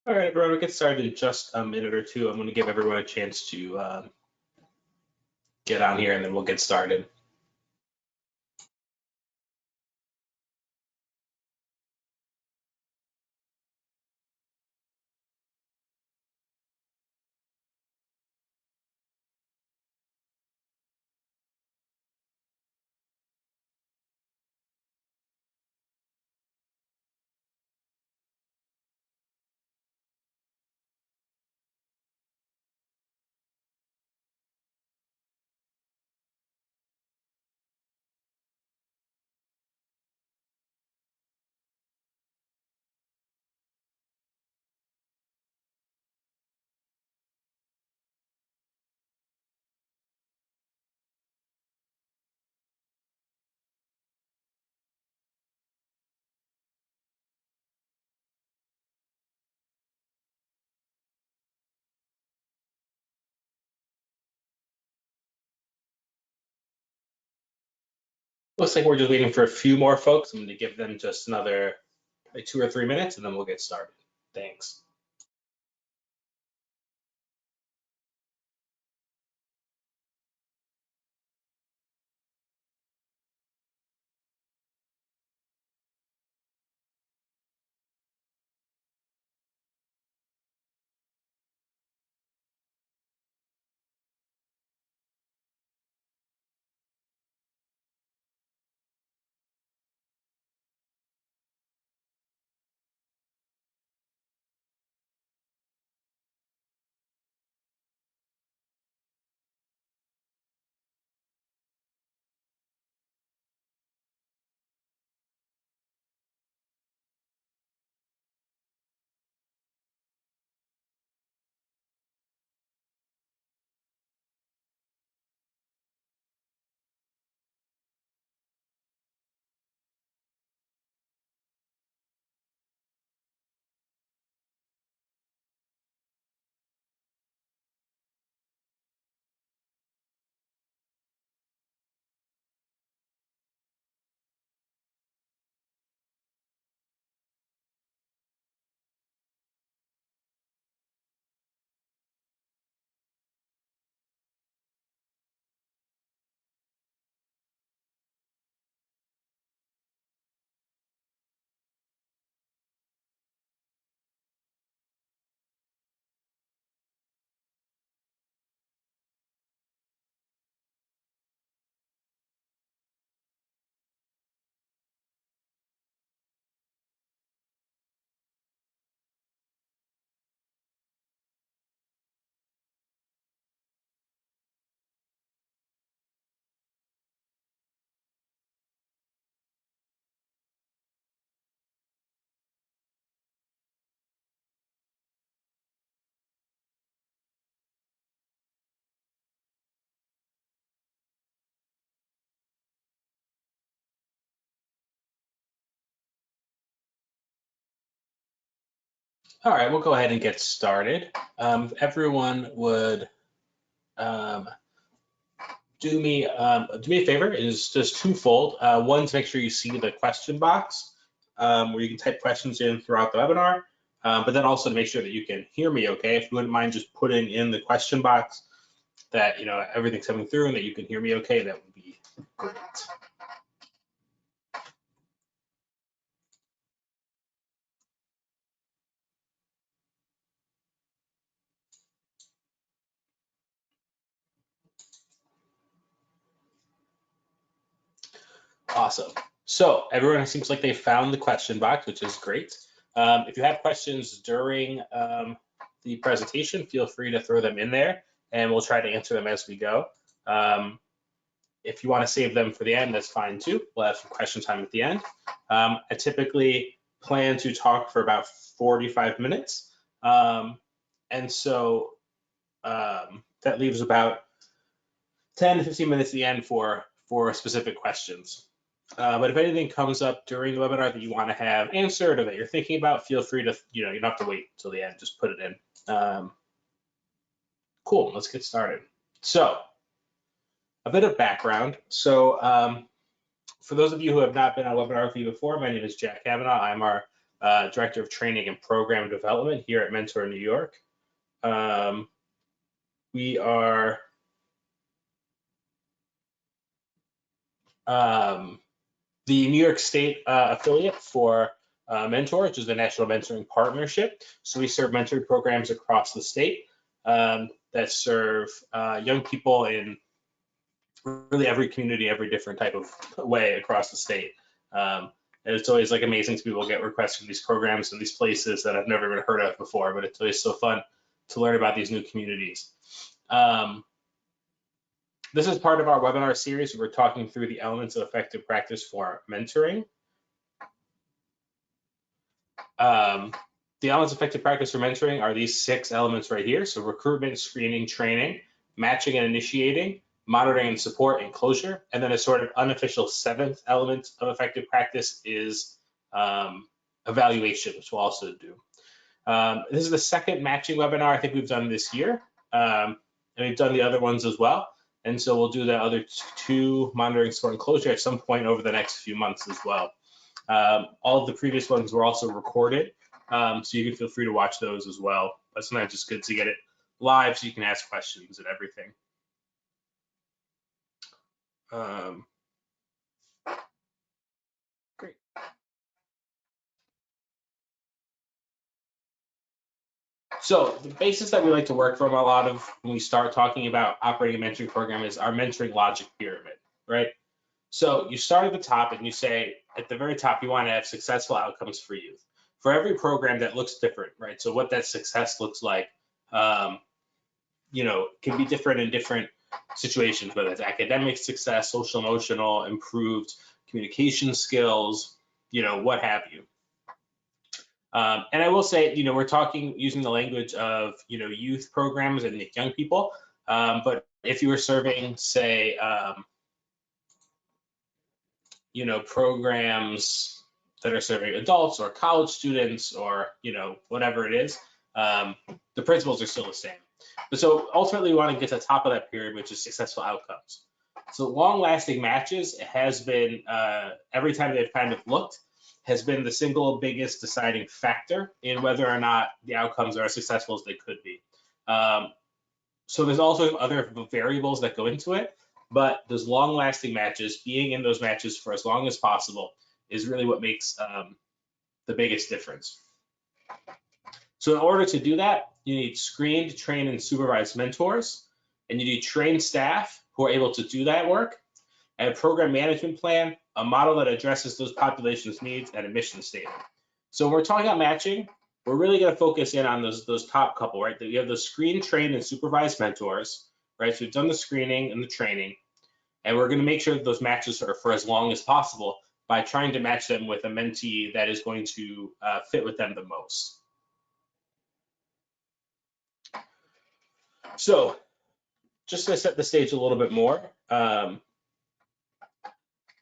All right, everyone, we'll get started in just a minute or two. I'm going to give everyone a chance to get on here, and then we'll get started. Looks like we're just waiting for a few more folks. I'm going to give them just another 2 or 3 minutes, and then we'll get started. Thanks. All right, we'll go ahead and get started. If everyone would um, do me a favor, is just twofold. One, to make sure you see the question box where you can type questions in throughout the webinar, but then also to make sure that you can hear me okay. If you wouldn't mind just putting in the question box that everything's coming through and that you can hear me okay, that would be great. Awesome. So everyone seems like they found the question box, which is great. If you have questions during the presentation, feel free to throw them in there, and we'll try to answer them as we go. If you want to save them for the end, that's fine too. We'll have some question time at the end. I typically plan to talk for about 45 minutes. And so that leaves about 10 to 15 minutes at the end for specific questions. But if anything comes up during the webinar that you want to have answered or that you're thinking about, feel free to, you don't have to wait till the end, just put it in. Cool, let's get started. So a bit of background. So for those of you who have not been on a webinar with me before, my name is Jack Kavanaugh. I'm our Director of Training and Program Development here at Mentor New York. We are the New York State affiliate for Mentor, which is the National Mentoring Partnership. So we serve mentoring programs across the state that serve young people in really every community, every different type of way across the state. And it's always like amazing to people get requests from these programs and these places that I've never even heard of before, but it's always so fun to learn about these new communities. This is part of our webinar series. We're talking through the elements of effective practice for mentoring. The elements of effective practice for mentoring are these 6 elements right here. So recruitment, screening, training, matching and initiating, monitoring and support, and closure. And then a sort of unofficial 7th element of effective practice is evaluation, which we'll also do. This is the 2nd matching webinar I think we've done this year. And we've done the other ones as well. And so we'll do the other 2, monitoring, support, and closure, at some point over the next few months as well. All of the previous ones were also recorded, so you can feel free to watch those as well. But sometimes it's good to get it live so you can ask questions and everything. Great. So the basis that we like to work from a lot of when we start talking about operating a mentoring program is our mentoring logic pyramid, right? So you start at the top and you say at the very top, you want to have successful outcomes for youth. For every program that looks different, right? So what that success looks like, you know, can be different in different situations, whether it's academic success, social, emotional, improved communication skills, you know, what have you. And I will say, you know, we're talking using the language of, you know, youth programs and young people. But if you were serving, say, you know, programs that are serving adults or college students or, you know, whatever it is, the principles are still the same. But so ultimately, we want to get to the top of that pyramid, which is successful outcomes. So long-lasting matches has been, every time they've kind of looked, has been the single biggest deciding factor in whether or not the outcomes are as successful as they could be. So there's also other variables that go into it, but those long-lasting matches, being in those matches for as long as possible, is really what makes the biggest difference. So in order to do that, you need screened, trained, and supervised mentors, and you need trained staff who are able to do that work, and a program management plan, a model that addresses those populations' needs, and a mission statement. So when we're talking about matching, we're really going to focus in on those top couple, right? That you have those screened, trained, and supervised mentors, right? So we've done the screening and the training, and we're going to make sure that those matches are for as long as possible by trying to match them with a mentee that is going to fit with them the most. So just to set the stage a little bit more,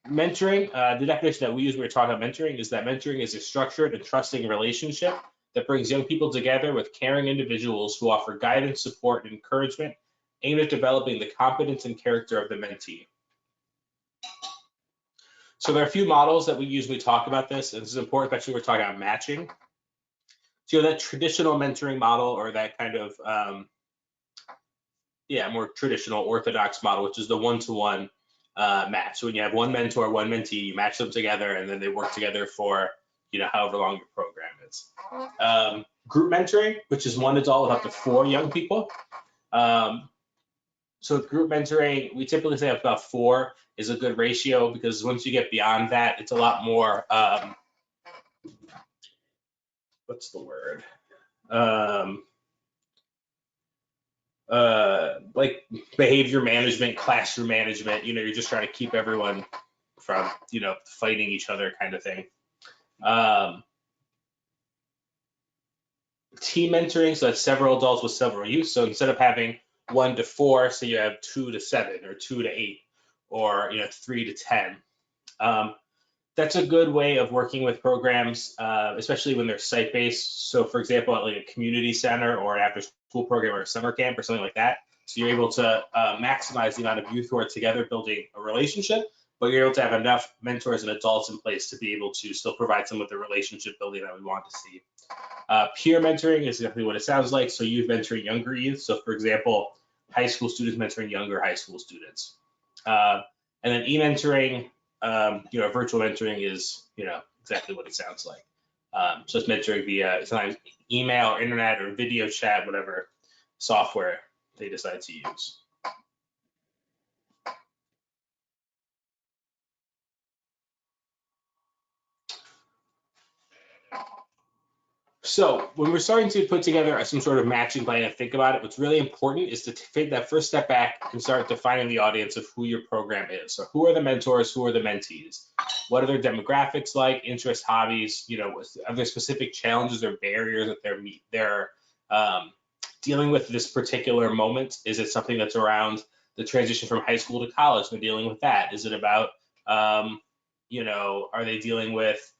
mentoring, the definition that we use when we're talking about mentoring is that mentoring is a structured and trusting relationship that brings young people together with caring individuals who offer guidance, support, and encouragement aimed at developing the competence and character of the mentee. So there are a few models that we use when we talk about this, and this is important, especially when we're talking about matching. So that traditional mentoring model, or that kind of, more traditional orthodox model, which is the one-to-one match. So when you have one mentor, one mentee, you match them together, and then they work together for, you know, however long your program is. Group mentoring, which is one adult with up to 4 young people. So with group mentoring, we typically say about 4 is a good ratio, because once you get beyond that, it's a lot more, what's the word? Like behavior management, classroom management, you know, you're just trying to keep everyone from, you know, fighting each other kind of thing. Team mentoring, so that's several adults with several youth. So instead of having 1 to 4, so you have 2 to 7 or 2 to 8, or, you know, 3 to 10. That's a good way of working with programs, especially when they're site-based. So for example, at like a community center or an after-school program or a summer camp or something like that. So you're able to maximize the amount of youth who are together building a relationship, but you're able to have enough mentors and adults in place to be able to still provide some of the relationship building that we want to see. Peer mentoring is exactly what it sounds like. So youth mentoring younger youth. So for example, high school students mentoring younger high school students. And then e-mentoring, virtual mentoring is, exactly what it sounds like. So it's mentoring via sometimes email or internet or video chat, whatever software they decide to use. So when we're starting to put together some sort of matching plan and think about it, what's really important is to take that first step back and start defining the audience of who your program is. So who are the mentors? Who are the mentees? What are their demographics like? Interests, hobbies? Are there specific challenges or barriers that they're dealing with this particular moment? Is it something that's around the transition from high school to college? They're dealing with that. Is it about, are they dealing with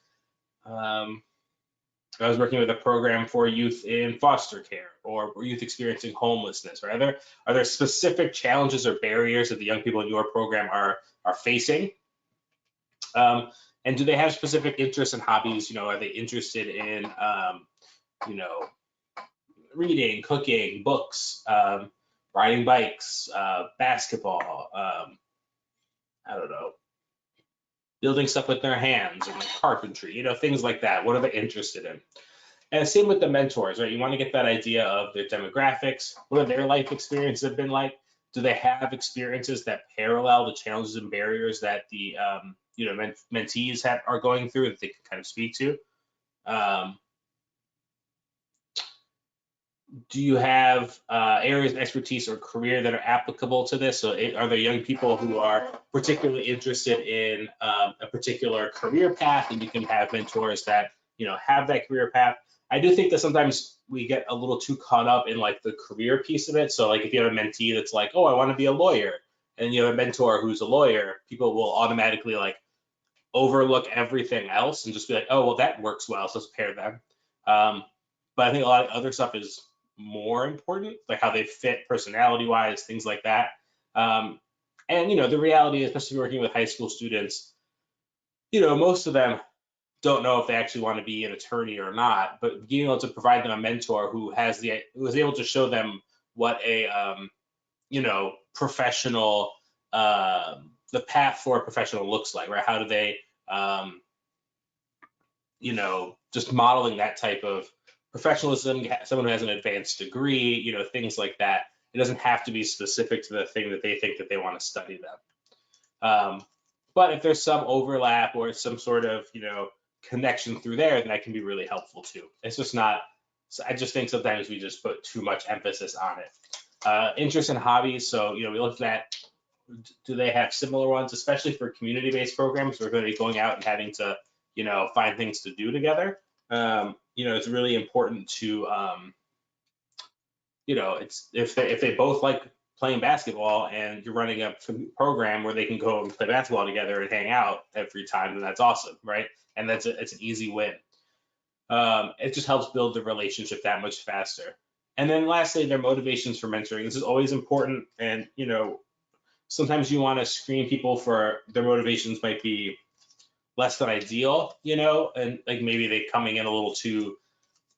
I was working with a program for youth in foster care or youth experiencing homelessness. Right? Are there specific challenges or barriers that the young people in your program are facing? And do they have specific interests and hobbies? Are they interested in reading, cooking, books, riding bikes, basketball? I don't know, building stuff with their hands or like carpentry. Things like that. What are they interested in? And same with the mentors, right? You want to get that idea of their demographics. What are their life experiences have been like? Do they have experiences that parallel the challenges and barriers that the mentees are going through that they can kind of speak to? Do you have areas of expertise or career that are applicable to this? So are there young people who are particularly interested in a particular career path, and you can have mentors that have that career path? I do think that sometimes we get a little too caught up in like the career piece of it. So like if you have a mentee that's like, oh, I want to be a lawyer, and you have a mentor who's a lawyer, people will automatically like overlook everything else and just be like, oh, well, that works well, so let's pair them. But I think a lot of other stuff is more important, like how they fit personality wise, things like that. And the reality, especially working with high school students, most of them don't know if they actually want to be an attorney or not, but being able to provide them a mentor who is able to show them what a professional the path for a professional looks like, right? How do they just modeling that type of professionalism, someone who has an advanced degree, things like that. It doesn't have to be specific to the thing that they think that they want to study them. But if there's some overlap or some sort of, connection through there, then that can be really helpful too. It's just not, I just think sometimes we just put too much emphasis on it. Interests and hobbies. So, we looked at, do they have similar ones, especially for community-based programs? We're going to be going out and having to, find things to do together. It's really important to, it's if they both like playing basketball and you're running a program where they can go and play basketball together and hang out every time, then that's awesome, right? And it's an easy win. It just helps build the relationship that much faster. And then lastly, their motivations for mentoring. This is always important. And, sometimes you want to screen people for their motivations might be less than ideal, and like maybe they coming in a little too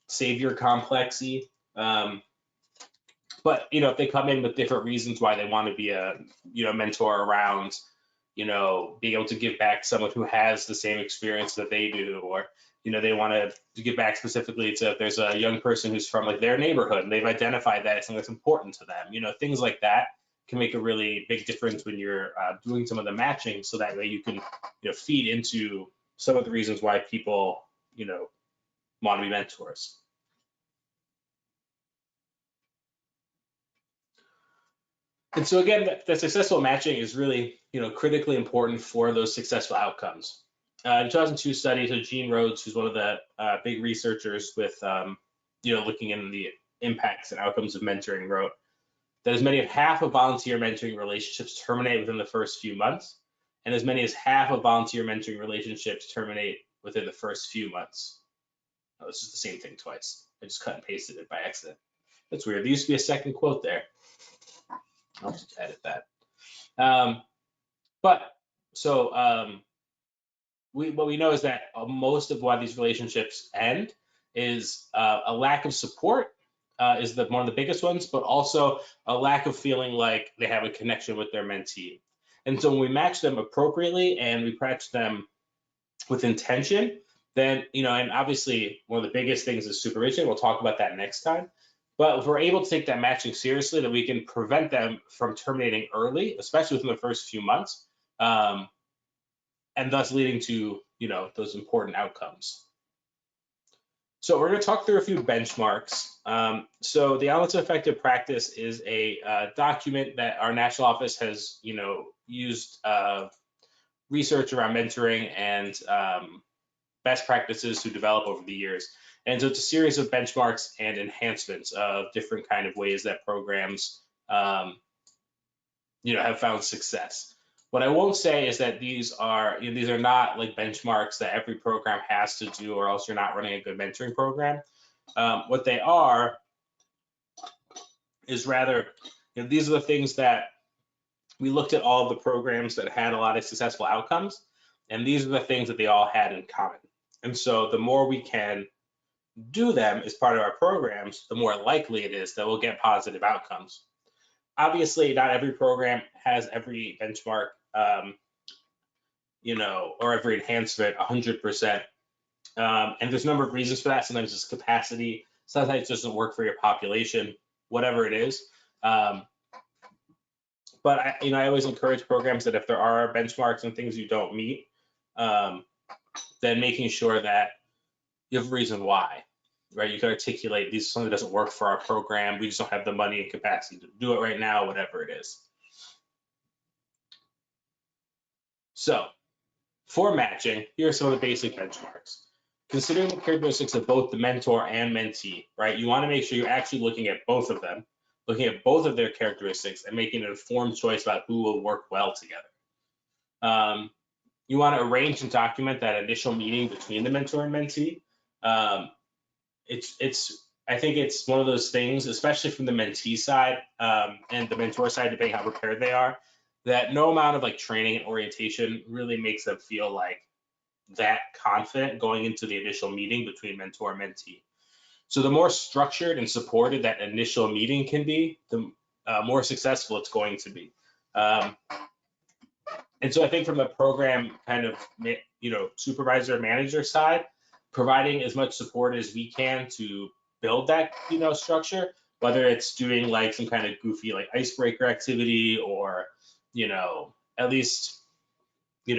savior complexy. But if they come in with different reasons why they want to be a mentor around being able to give back to someone who has the same experience that they do, or they want to give back specifically to if there's a young person who's from like their neighborhood and they've identified that as something that's important to them, things like that can make a really big difference when you're doing some of the matching, so that way you can feed into some of the reasons why people want to be mentors. And so again, the successful matching is really, critically important for those successful outcomes. In 2002 study, so Gene Rhodes, who's one of the big researchers with, looking in the impacts and outcomes of mentoring, wrote that as many as half of volunteer mentoring relationships terminate within the first few months, and as many as half of volunteer mentoring relationships terminate within the first few months. Oh, this is the same thing twice. I just cut and pasted it by accident. That's weird. There used to be a second quote there. I'll just edit that. But what we know is that most of why these relationships end is a lack of support is one of the biggest ones, but also a lack of feeling like they have a connection with their mentee. And so when we match them appropriately and we match them with intention, then, and obviously one of the biggest things is supervision. We'll talk about that next time. But if we're able to take that matching seriously, then we can prevent them from terminating early, especially within the first few months, and thus leading to, those important outcomes. So we're going to talk through a few benchmarks. So the Elements of Effective Practice is a document that our national office has, used research around mentoring and best practices to develop over the years. And so it's a series of benchmarks and enhancements of different kind of ways that programs, have found success. What I won't say is that these are not like benchmarks that every program has to do, or else you're not running a good mentoring program. What they are is rather, these are the things that we looked at all of the programs that had a lot of successful outcomes, and these are the things that they all had in common. And so the more we can do them as part of our programs, the more likely it is that we'll get positive outcomes. Obviously, not every program has every benchmark, or every enhancement 100%. And there's a number of reasons for that. Sometimes it's capacity, sometimes it doesn't work for your population, whatever it is. But I always encourage programs that if there are benchmarks and things you don't meet, then making sure that you have a reason why, right? You can articulate this is something that doesn't work for our program. We just don't have the money and capacity to do it right now, whatever it is. So for matching, here are some of the basic benchmarks. Considering the characteristics of both the mentor and mentee, right? You want to make sure you're actually looking at both of them, looking at both of their characteristics and making an informed choice about who will work well together. You want to arrange and document that initial meeting between the mentor and mentee. I think it's one of those things, especially from the mentee side and the mentor side, depending how prepared they are, that no amount of like training and orientation really makes them feel like that confident going into the initial meeting between mentor and mentee. So the more structured and supported that initial meeting can be, the more successful it's going to be. And so I think from the program kind of, supervisor manager side, providing as much support as we can to build that, structure, whether it's doing like some kind of goofy like icebreaker activity or, at least,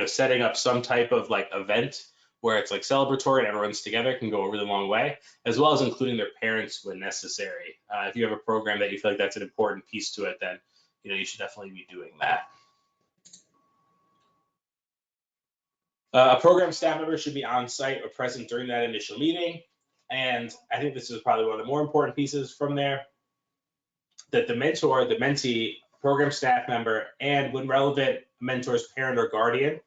setting up some type of like event where it's like celebratory and everyone's together can go a really long way, as well as including their parents when necessary. If you have a program that you feel like that's an important piece to it, then, you should definitely be doing that. A program staff member should be on site or present during that initial meeting. And I think this is probably one of the more important pieces from there, that the mentor, the mentee, program staff member, and when relevant, mentor's parent or guardian,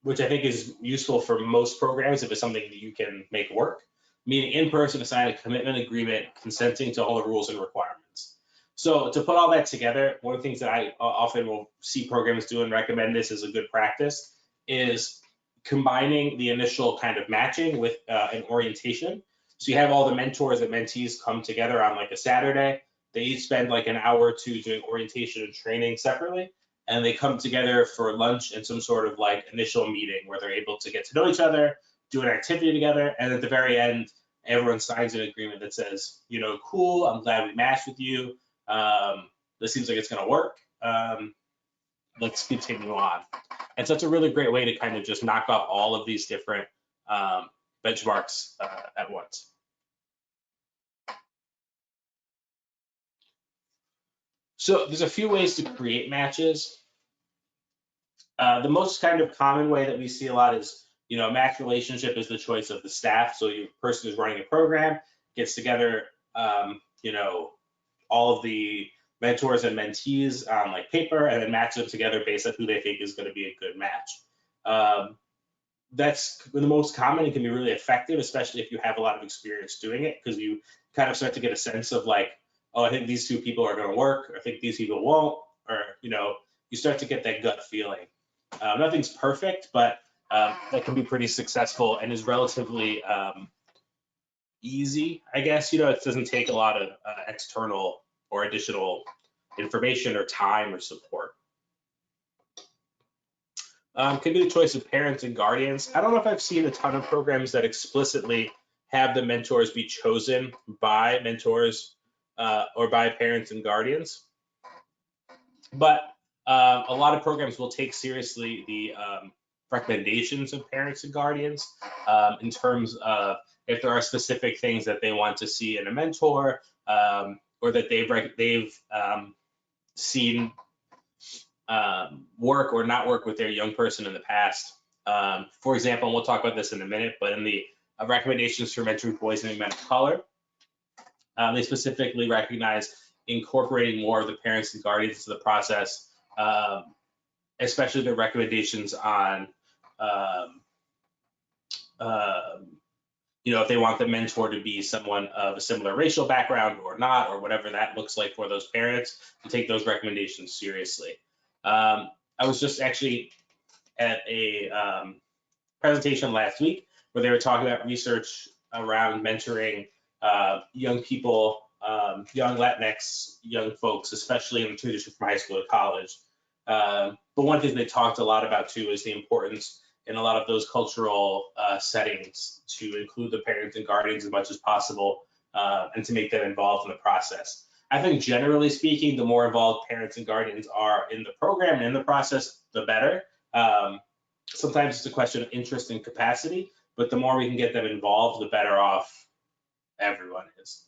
which I think is useful for most programs if it's something that you can make work, meaning in person to sign a commitment agreement consenting to all the rules and requirements. So to put all that together, one of the things that I often will see programs do and recommend this as a good practice is combining the initial kind of matching with an orientation. So you have all the mentors and mentees come together on like a Saturday. They each spend like an hour or two doing orientation and training separately, and they come together for lunch and some sort of like initial meeting where they're able to get to know each other, do an activity together, and at the very end, everyone signs an agreement that says, cool, I'm glad we matched with you. This seems like it's going to work. Let's continue on. And so it's a really great way to kind of just knock off all of these different benchmarks at once. So there's a few ways to create matches. The most kind of common way that we see a lot is, a match relationship is the choice of the staff. So your person who's running a program gets together, all of the mentors and mentees on like paper and then match them together based on who they think is going to be a good match. That's the most common and can be really effective, especially if you have a lot of experience doing it, because you kind of start to get a sense of like, oh, I think these two people are going to work. I think these people won't, or, you start to get that gut feeling. Nothing's perfect, but that can be pretty successful and is relatively easy, I guess. It doesn't take a lot of external or additional information or time or support. Can be the choice of parents and guardians. I don't know if I've seen a ton of programs that explicitly have the mentors be chosen by mentors or by parents and guardians. But a lot of programs will take seriously the recommendations of parents and guardians in terms of if there are specific things that they want to see in a mentor or that they've seen work or not work with their young person in the past. For example, and we'll talk about this in a minute, but in the recommendations for mentoring boys and men of color, they specifically recognize incorporating more of the parents and guardians into the process, especially the recommendations on, if they want the mentor to be someone of a similar racial background or not, or whatever that looks like for those parents, to take those recommendations seriously. I was just actually at a presentation last week where they were talking about research around mentoring young people, young Latinx, young folks, especially in the transition from high school to college. But one thing they talked a lot about too is the importance in a lot of those cultural settings to include the parents and guardians as much as possible and to make them involved in the process. I think generally speaking, the more involved parents and guardians are in the program and in the process, the better. Sometimes it's a question of interest and capacity, but the more we can get them involved, the better off everyone is.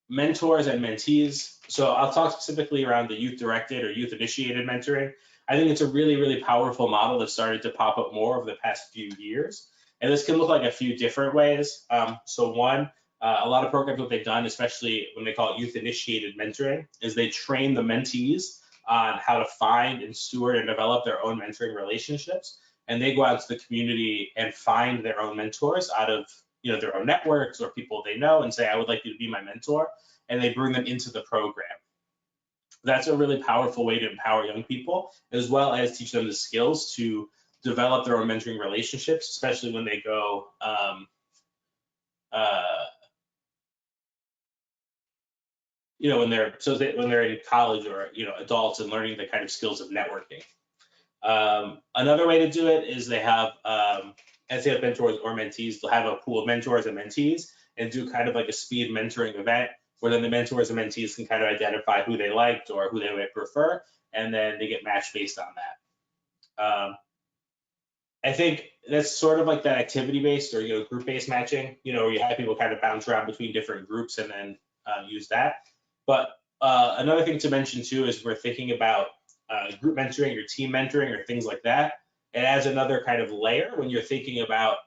Mentors and mentees. So I'll talk specifically around the youth-directed or youth-initiated mentoring. I think it's a really, really powerful model that started to pop up more over the past few years. And this can look like a few different ways. So one, a lot of programs, what they've done, especially when they call it youth-initiated mentoring, is they train the mentees on how to find and steward and develop their own mentoring relationships. And they go out to the community and find their own mentors out of their own networks or people they know and say, I would like you to be my mentor. And they bring them into the program. That's a really powerful way to empower young people, as well as teach them the skills to develop their own mentoring relationships, especially when they go when they're in college or adults and learning the kind of skills of networking. Another way to do it is they have as they have mentors or mentees, they'll have a pool of mentors and mentees and do kind of like a speed mentoring event where then the mentors and mentees can kind of identify who they liked or who they might prefer, and then they get matched based on that. I think that's sort of like that activity-based or group-based matching, where you have people kind of bounce around between different groups and then use that. But another thing to mention too is we're thinking about group mentoring or team mentoring or things like that. It adds another kind of layer when you're thinking about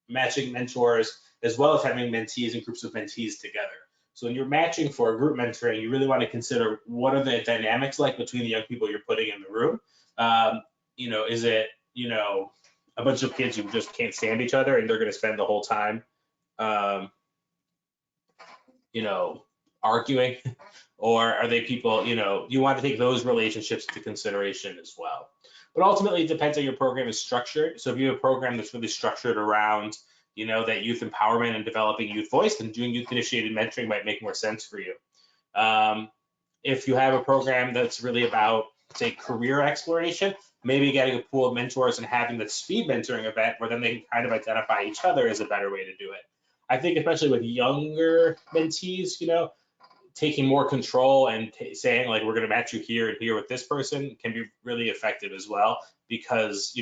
matching mentors as well as having mentees and groups of mentees together. So when you're matching for a group mentoring, you really want to consider what are the dynamics like between the young people you're putting in the room. Is it a bunch of kids who just can't stand each other and they're going to spend the whole time arguing, or are they people, you want to take those relationships into consideration as well. But ultimately, it depends how your program is structured. So if you have a program that's really structured around, that youth empowerment and developing youth voice, then doing youth-initiated mentoring might make more sense for you. If you have a program that's really about, say, career exploration, maybe getting a pool of mentors and having that speed mentoring event where then they can kind of identify each other is a better way to do it. I think especially with younger mentees, taking more control and saying like, we're going to match you here and here with this person can be really effective as well, because,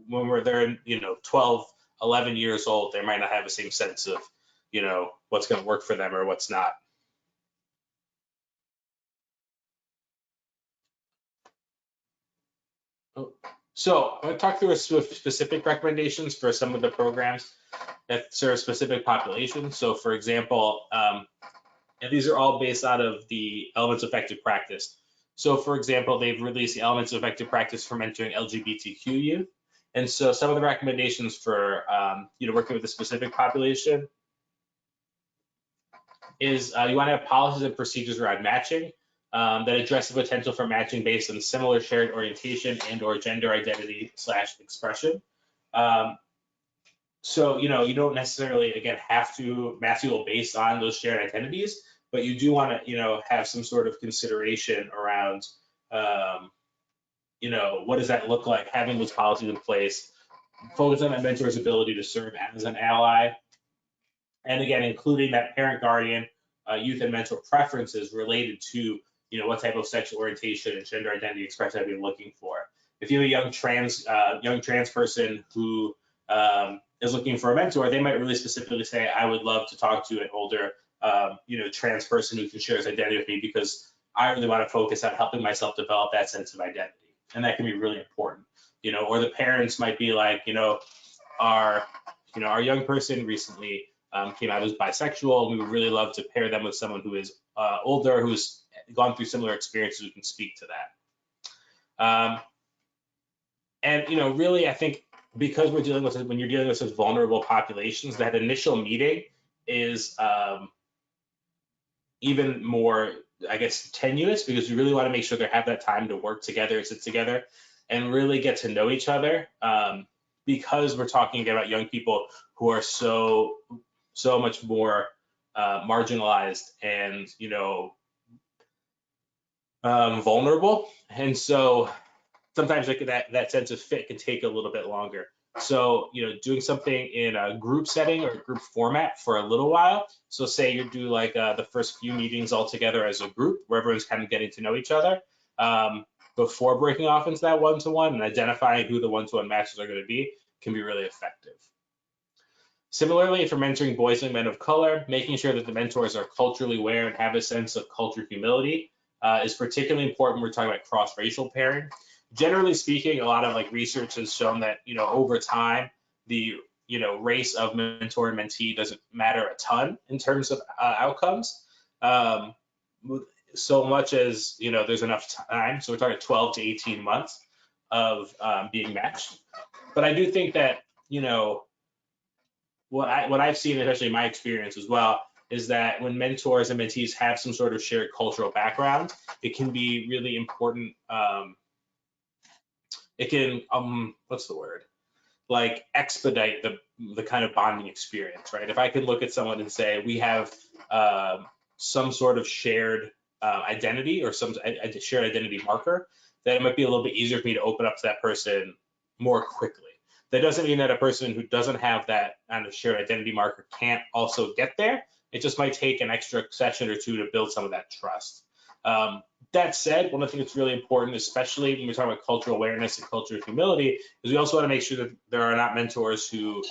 when they're 12, 11 years old, they might not have the same sense of, what's going to work for them or what's not. So I'm going to talk through specific recommendations for some of the programs that serve specific populations. So for example, and these are all based out of the Elements of Effective Practice. So for example, they've released the Elements of Effective Practice for mentoring LGBTQ youth. And so some of the recommendations for working with a specific population is you want to have policies and procedures around matching. that address the potential for matching based on similar shared orientation and or gender identity / expression. So, you don't necessarily, again, have to match people based on those shared identities, but you do want to, have some sort of consideration around, um, what does that look like, having those policies in place, focus on that mentor's ability to serve as an ally, and again, including that parent guardian, youth and mentor preferences related to, what type of sexual orientation and gender identity expression I've been looking for. If you have a young trans person who is looking for a mentor, they might really specifically say, I would love to talk to an older, trans person who can share his identity with me because I really want to focus on helping myself develop that sense of identity. And that can be really important, or the parents might be like, our young person recently came out as bisexual, and we would really love to pair them with someone who is older, who's gone through similar experiences, who can speak to that. And really, I think because when you're dealing with such vulnerable populations, that initial meeting is even more, I guess, tenuous, because you really want to make sure they have that time to work together, sit together, and really get to know each other. Because we're talking about young people who are so much more marginalized and vulnerable, and so sometimes that sense of fit can take a little bit longer. So doing something in a group setting or a group format for a little while. So say you do like the first few meetings all together as a group where everyone's kind of getting to know each other before breaking off into that one-to-one, and identifying who the one-to-one matches are going to be can be really effective. Similarly, for mentoring boys and men of color, making sure that the mentors are culturally aware and have a sense of cultural humility is particularly important when we're talking about cross-racial pairing. Generally speaking, a lot of research has shown that over time the race of mentor and mentee doesn't matter a ton in terms of outcomes, so much as there's enough time. So we're talking 12 to 18 months of being matched. But I do think that what I've seen, especially in my experience as well, is that when mentors and mentees have some sort of shared cultural background, it can be really important. It can what's the word? Expedite the kind of bonding experience, right? If I could look at someone and say we have some sort of shared identity or some shared identity marker, then it might be a little bit easier for me to open up to that person more quickly. That doesn't mean that a person who doesn't have that kind of shared identity marker can't also get there. It just might take an extra session or two to build some of that trust. That said, one of the things that's really important, especially when we're talking about cultural awareness and cultural humility, is we also want to make sure that there are not mentors who,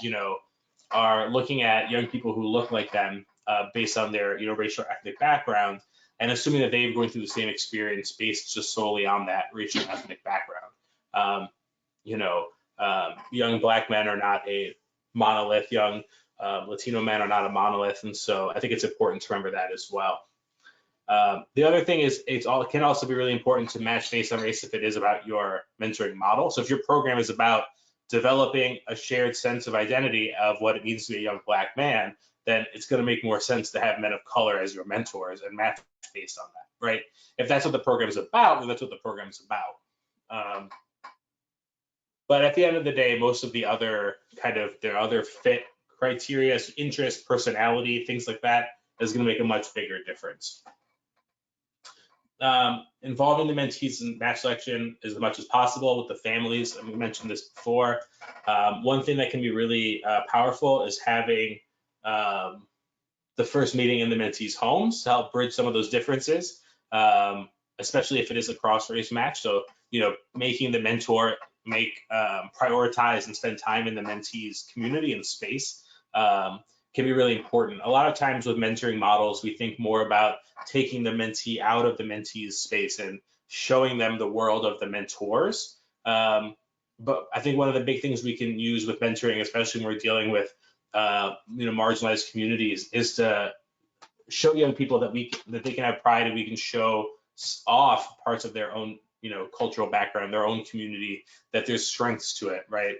are looking at young people who look like them based on their, racial or ethnic background, and assuming that they're going through the same experience based just solely on that racial and ethnic background. Young Black men are not a monolith. Young Latino men are not a monolith, and so I think it's important to remember that as well. The other thing is it can also be really important to match based on race if it is about your mentoring model. So if your program is about developing a shared sense of identity of what it means to be a young Black man, then it's going to make more sense to have men of color as your mentors and match based on that, right? If that's what the program is about, then that's what the program is about. But at the end of the day, most of the other their other fit criteria, interest, personality, things like that, is going to make a much bigger difference. Involving the mentees in match selection as much as possible with the families. We mentioned this before. One thing that can be really powerful is having the first meeting in the mentees' homes to help bridge some of those differences, especially if it is a cross-race match. So, making the mentor prioritize and spend time in the mentees' community and space can be really important. A lot of times with mentoring models, we think more about taking the mentee out of the mentee's space and showing them the world of the mentors. But I think one of the big things we can use with mentoring, especially when we're dealing with marginalized communities, is to show young people that they can have pride and we can show off parts of their own cultural background, their own community, that there's strengths to it, right?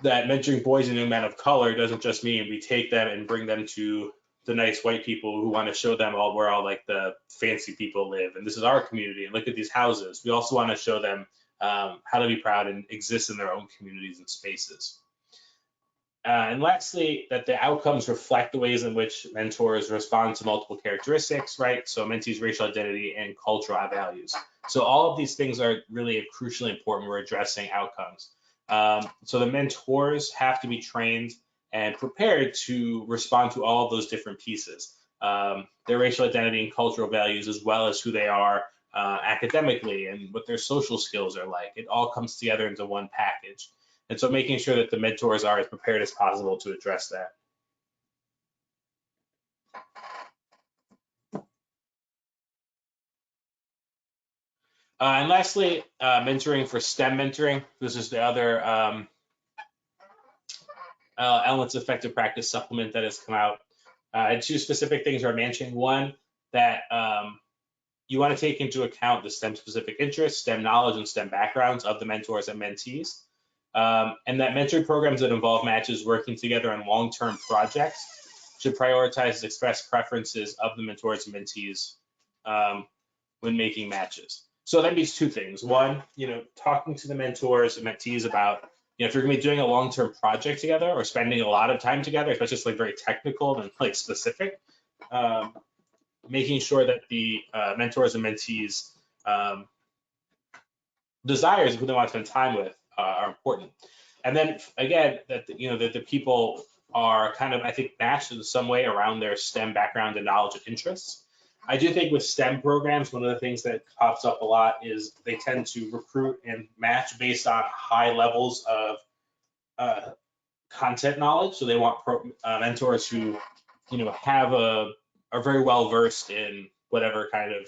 That mentoring boys and young men of color doesn't just mean we take them and bring them to the nice white people who want to show them all where all like the fancy people live, and this is our community, and look at these houses. We also want to show them how to be proud and exist in their own communities and spaces. And lastly, that the outcomes reflect the ways in which mentors respond to multiple characteristics, right? So mentees' racial identity and cultural values. So all of these things are really crucially important when we're addressing outcomes. So the mentors have to be trained and prepared to respond to all of those different pieces. Their racial identity and cultural values, as well as who they are academically and what their social skills are like. It all comes together into one package. And so making sure that the mentors are as prepared as possible to address that. And lastly, mentoring for STEM mentoring. This is the other Elements of Effective Practice supplement that has come out. And two specific things are mentioned. One, that you want to take into account the STEM specific interests, STEM knowledge, and STEM backgrounds of the mentors and mentees. And that mentoring programs that involve matches working together on long-term projects should prioritize the express preferences of the mentors and mentees when making matches. So that means two things. One, talking to the mentors and mentees about, if you're gonna be doing a long-term project together or spending a lot of time together, if it's just like very technical and like specific, making sure that the mentors and mentees desires of who they want to spend time with are important. And then again, that that the people are kind of, I think, matched in some way around their STEM background and knowledge and interests. I do think with STEM programs, one of the things that pops up a lot is they tend to recruit and match based on high levels of content knowledge. So they want mentors who, are very well versed in whatever kind of,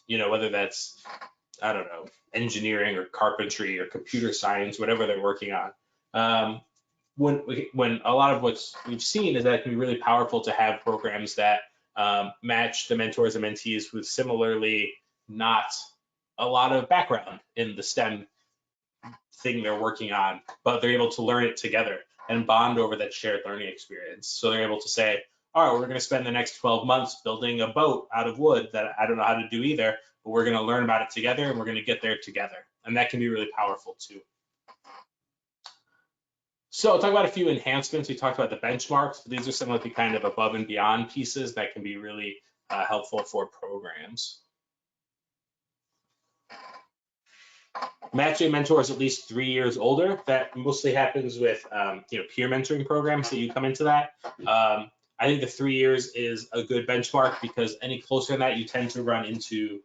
whether that's, I don't know, engineering or carpentry or computer science, whatever they're working on. When a lot of what we've seen is that it can be really powerful to have programs that match the mentors and mentees with similarly not a lot of background in the STEM thing they're working on, but they're able to learn it together and bond over that shared learning experience. So they're able to say, all right, we're going to spend the next 12 months building a boat out of wood that I don't know how to do either, but we're going to learn about it together and we're going to get there together. And that can be really powerful too. So I'll talk about a few enhancements. We talked about the benchmarks. These are some of the kind of above and beyond pieces that can be really helpful for programs. Matching mentors at least 3 years older. That mostly happens with peer mentoring programs that you come into that. I think the 3 years is a good benchmark because any closer than that, you tend to run into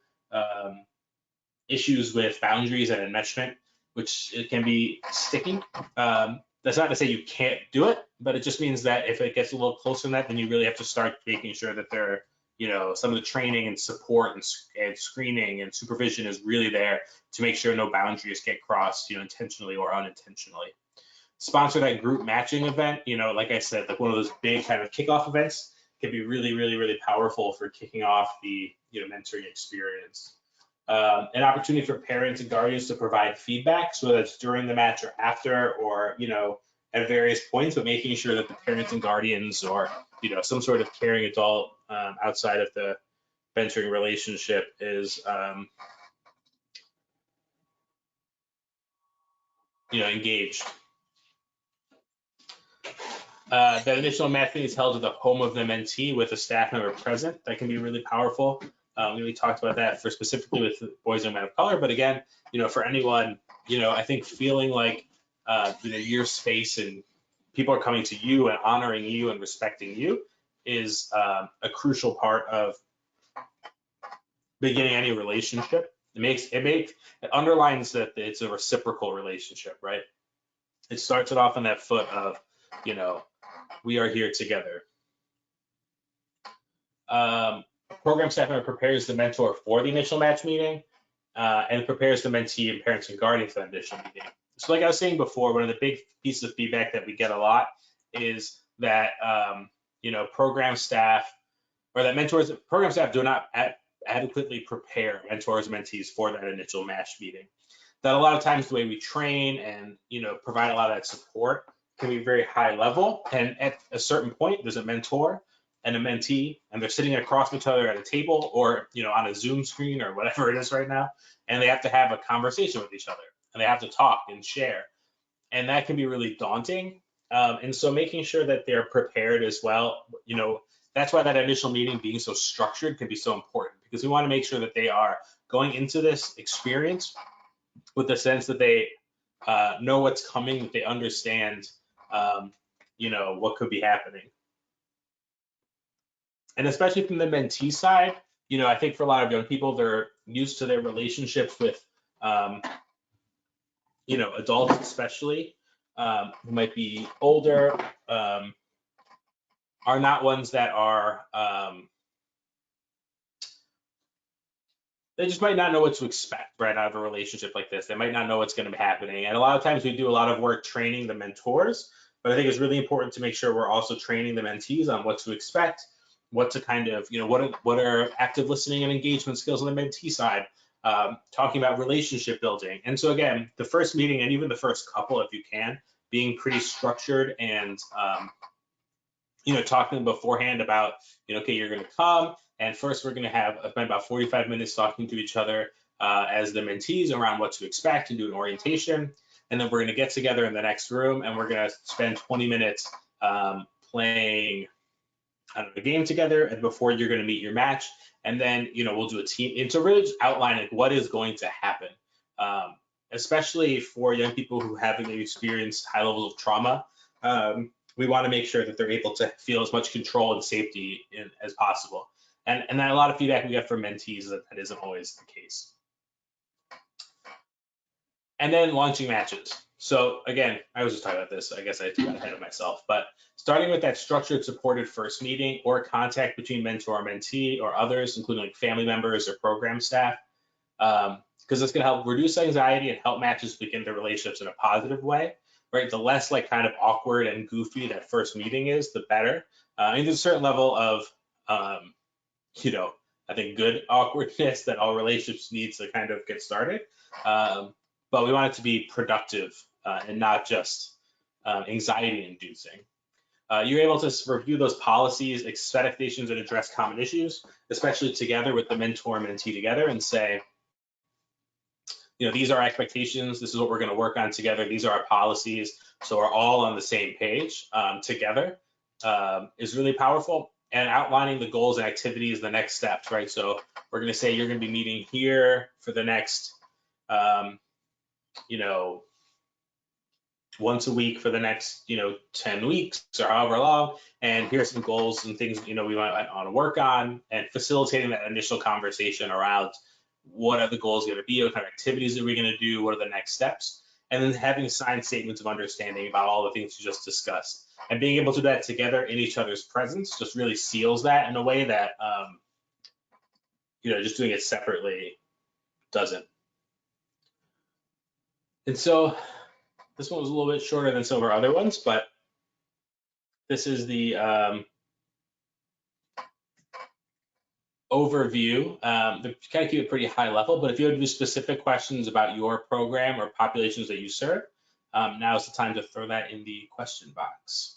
issues with boundaries and enmeshment, which it can be sticky. That's not to say you can't do it, but it just means that if it gets a little closer than that, then you really have to start making sure that there, some of the training and support and screening and supervision is really there to make sure no boundaries get crossed, intentionally or unintentionally. Sponsor that group matching event, like I said, like one of those big kind of kickoff events can be really, really, really powerful for kicking off the, mentoring experience. An opportunity for parents and guardians to provide feedback, so that's during the match or after, or at various points, but making sure that the parents and guardians or some sort of caring adult outside of the mentoring relationship is engaged. The initial match meeting is held at the home of the mentee with a staff member present. That can be really powerful. We talked about that for specifically with boys and men of color, but again, for anyone, I think feeling like your space and people are coming to you and honoring you and respecting you is a crucial part of beginning any relationship. It underlines that it's a reciprocal relationship, right? It starts it off on that foot of, we are here together. Program staff member prepares the mentor for the initial match meeting and prepares the mentee and parents and guardians for the initial meeting. So like I was saying before, one of the big pieces of feedback that we get a lot is that, program staff do not adequately prepare mentors and mentees for that initial match meeting. That a lot of times the way we train and, provide a lot of that support can be very high level, and at a certain point, there's a mentor and a mentee, and they're sitting across from each other at a table or on a Zoom screen or whatever it is right now, and they have to have a conversation with each other, and they have to talk and share, and that can be really daunting. And so making sure that they're prepared as well, that's why that initial meeting being so structured can be so important, because we want to make sure that they are going into this experience with the sense that they know what's coming, that they understand, what could be happening. And especially from the mentee side, I think for a lot of young people, they're used to their relationships with, adults especially, who might be older, are not ones that are, they just might not know what to expect right out of a relationship like this. They might not know what's going to be happening. And a lot of times we do a lot of work training the mentors, but I think it's really important to make sure we're also training the mentees on what to expect, what to kind of, what are active listening and engagement skills on the mentee side, talking about relationship building. And so again, the first meeting and even the first couple, if you can, being pretty structured and, talking beforehand about, okay, you're going to come. And first, we're going to have spend about 45 minutes talking to each other as the mentees around what to expect and do an orientation. And then we're going to get together in the next room and we're going to spend 20 minutes playing a game together and before you're going to meet your match. And then, we'll do a team. And to really just outline like, what is going to happen, especially for young people who haven't experienced high levels of trauma. We want to make sure that they're able to feel as much control and safety as possible. And then a lot of feedback we get from mentees is that isn't always the case. And then launching matches. So again, I was just talking about this. I guess I got ahead of myself. But starting with that structured, supported first meeting or contact between mentor or mentee or others, including like family members or program staff, because it's going to help reduce anxiety and help matches begin their relationships in a positive way. Right, the less like kind of awkward and goofy that first meeting is, the better. And there's a certain level of, I think good awkwardness that all relationships need to kind of get started. But we want it to be productive and not just anxiety inducing. You're able to review those policies, expectations, and address common issues, especially together with the mentor and mentee together, and say, these are our expectations. This is what we're going to work on together. These are our policies. So we're all on the same page together is really powerful. And outlining the goals and activities, the next steps, right? So we're going to say you're going to be meeting here for the next, once a week for the next, 10 weeks or however long. And here's some goals and things, we want to work on, and facilitating that initial conversation around what are the goals going to be, what kind of activities are we going to do, what are the next steps, and then having signed statements of understanding about all the things you just discussed. And being able to do that together in each other's presence just really seals that in a way that, just doing it separately doesn't. And so this one was a little bit shorter than some of our other ones, but this is the overview. They kind of keep it pretty high level, but if you have specific questions about your program or populations that you serve, now is the time to throw that in the question box.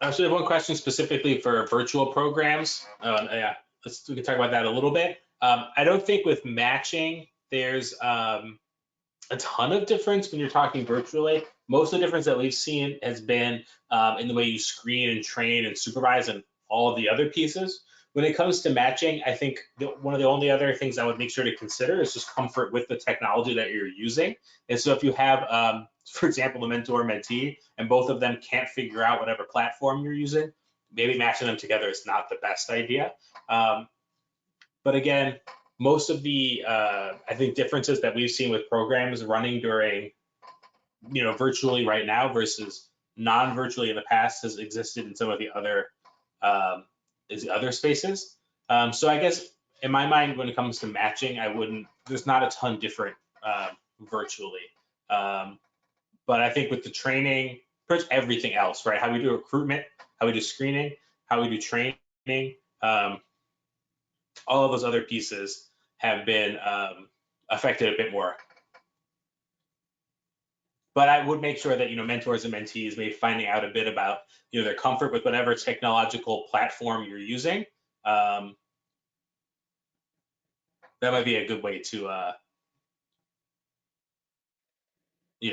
So we have one question specifically for virtual programs. Yeah, we can talk about that a little bit. I don't think with matching, there's a ton of difference when you're talking virtually. Most of the difference that we've seen has been in the way you screen and train and supervise and all of the other pieces. When it comes to matching, I think one of the only other things I would make sure to consider is just comfort with the technology that you're using. And so if you have, for example, the mentor and mentee, and both of them can't figure out whatever platform you're using, maybe matching them together is not the best idea. Um, but again, most of the I think differences that we've seen with programs running during virtually right now versus non-virtually in the past has existed in some of the um, other spaces. So I guess in my mind, when it comes to matching, I wouldn't. There's not a ton different virtually, um, but I think with the training, pretty much everything else, right? How we do recruitment, how we do screening, how we do training, um, all of those other pieces have been affected a bit more. But I would make sure that mentors and mentees may be finding out a bit about their comfort with whatever technological platform you're using. Um, that might be a good way to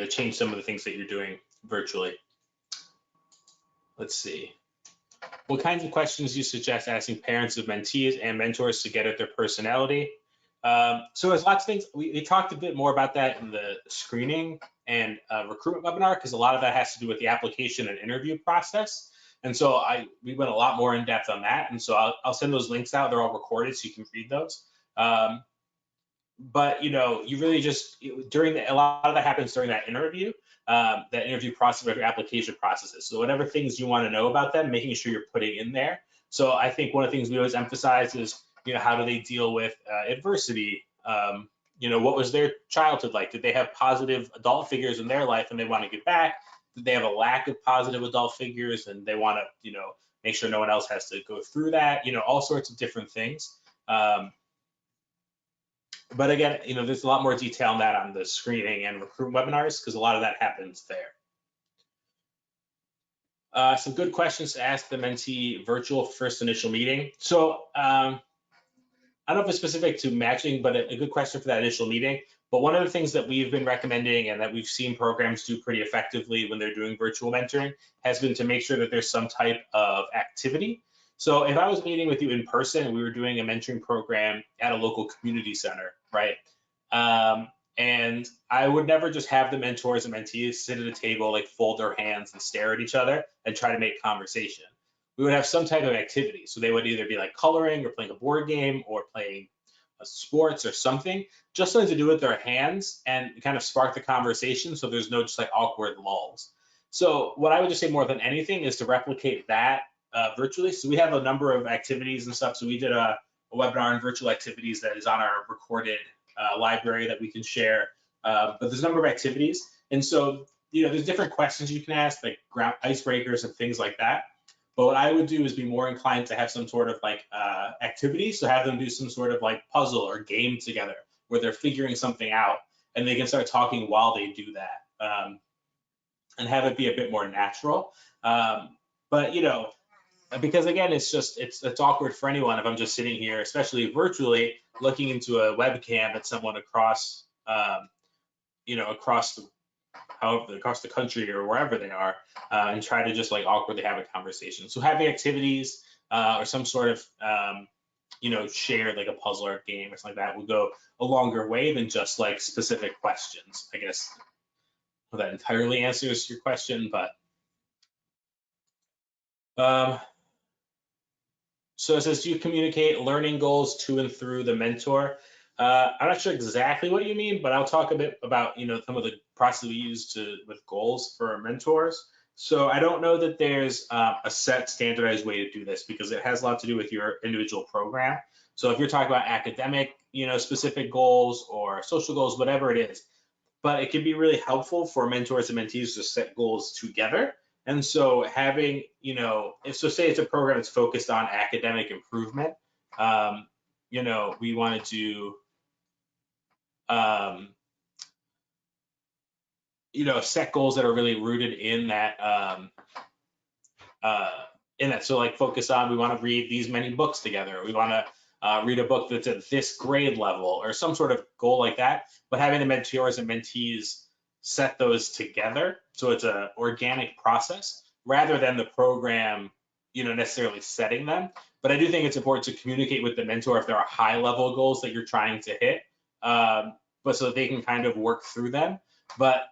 change some of the things that you're doing virtually. Let's see. What kinds of questions do you suggest asking parents of mentees and mentors to get at their personality? So there's lots of things. We talked a bit more about that in the screening and recruitment webinar because a lot of that has to do with the application and interview process. And so we went a lot more in depth on that. And so I'll send those links out. They're all recorded, so you can read those. But you really just a lot of that happens during that interview process, whatever application processes. So whatever things you want to know about them, making sure you're putting in there. So I think one of the things we always emphasize is how do they deal with adversity? What was their childhood like? Did they have positive adult figures in their life and they want to give back? Did they have a lack of positive adult figures and they want to make sure no one else has to go through that? All sorts of different things. But again, there's a lot more detail on that on the screening and recruitment webinars because a lot of that happens there. Some good questions to ask the mentee virtual first initial meeting. So I don't know if it's specific to matching, but a good question for that initial meeting. But one of the things that we've been recommending and that we've seen programs do pretty effectively when they're doing virtual mentoring has been to make sure that there's some type of activity. So if I was meeting with you in person and we were doing a mentoring program at a local community center, right? And I would never just have the mentors and mentees sit at a table, like fold their hands and stare at each other and try to make conversation. We would have some type of activity. So they would either be like coloring or playing a board game or playing sports or something, just something to do with their hands and kind of spark the conversation so there's no just like awkward lulls. So what I would just say more than anything is to replicate that virtually. So we have a number of activities and stuff. So we did a webinar on virtual activities that is on our recorded library that we can share. But there's a number of activities. And so, there's different questions you can ask, like icebreakers and things like that. But what I would do is be more inclined to have some sort of like activity. So have them do some sort of like puzzle or game together where they're figuring something out and they can start talking while they do that and have it be a bit more natural. But, because again, it's awkward for anyone if I'm just sitting here, especially virtually, looking into a webcam at someone across across the country or wherever they are, and try to just like awkwardly have a conversation. So having activities or some sort of shared like a puzzle or a game or something like that would go a longer way than just like specific questions. I guess that entirely answers your question, but so it says, do you communicate learning goals to and through the mentor? I'm not sure exactly what you mean, but I'll talk a bit about some of the process we use with goals for our mentors. So I don't know that there's a set standardized way to do this because it has a lot to do with your individual program. So if you're talking about academic, specific goals or social goals, whatever it is, but it can be really helpful for mentors and mentees to set goals together. And so having, say it's a program that's focused on academic improvement, we want to do, set goals that are really rooted in that, So like focus on, we want to read these many books together. We want to read a book that's at this grade level, or some sort of goal like that. But having the mentors and mentees set those together, so it's an organic process rather than the program, necessarily setting them. But I do think it's important to communicate with the mentor if there are high level goals that you're trying to hit, but so that they can kind of work through them. But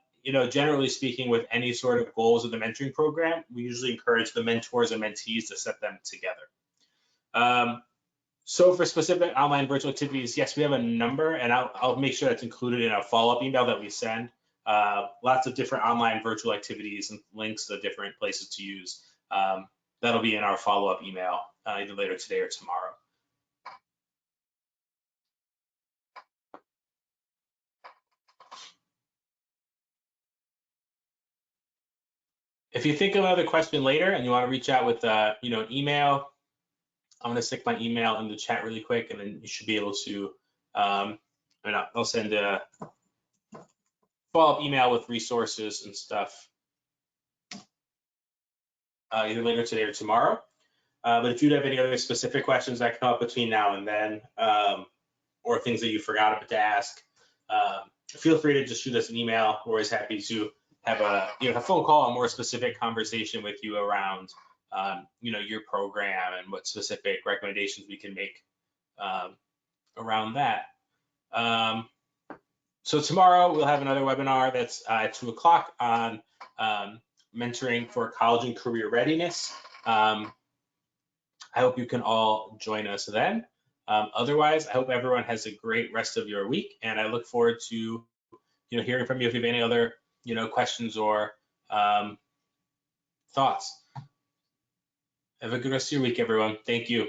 generally speaking, with any sort of goals of the mentoring program, we usually encourage the mentors and mentees to set them together. So for specific online virtual activities, yes, we have a number, and I'll make sure that's included in a follow-up email that we send. Lots of different online virtual activities and links to different places to use. That'll be in our follow-up email either later today or tomorrow. If you think of another question later and you want to reach out with an email, I'm going to stick my email in the chat really quick, and then you should be able to. I'll send a follow-up email with resources and stuff either later today or tomorrow. But if you have any other specific questions that come up between now and then, or things that you forgot to ask, feel free to just shoot us an email. We're always happy to have a phone call, a more specific conversation with you around your program and what specific recommendations we can make around that. So tomorrow we'll have another webinar that's at 2 o'clock on mentoring for college and career readiness. I hope you can all join us then. Otherwise, I hope everyone has a great rest of your week, and I look forward to hearing from you if you have any other questions or thoughts. Have a good rest of your week, everyone. Thank you.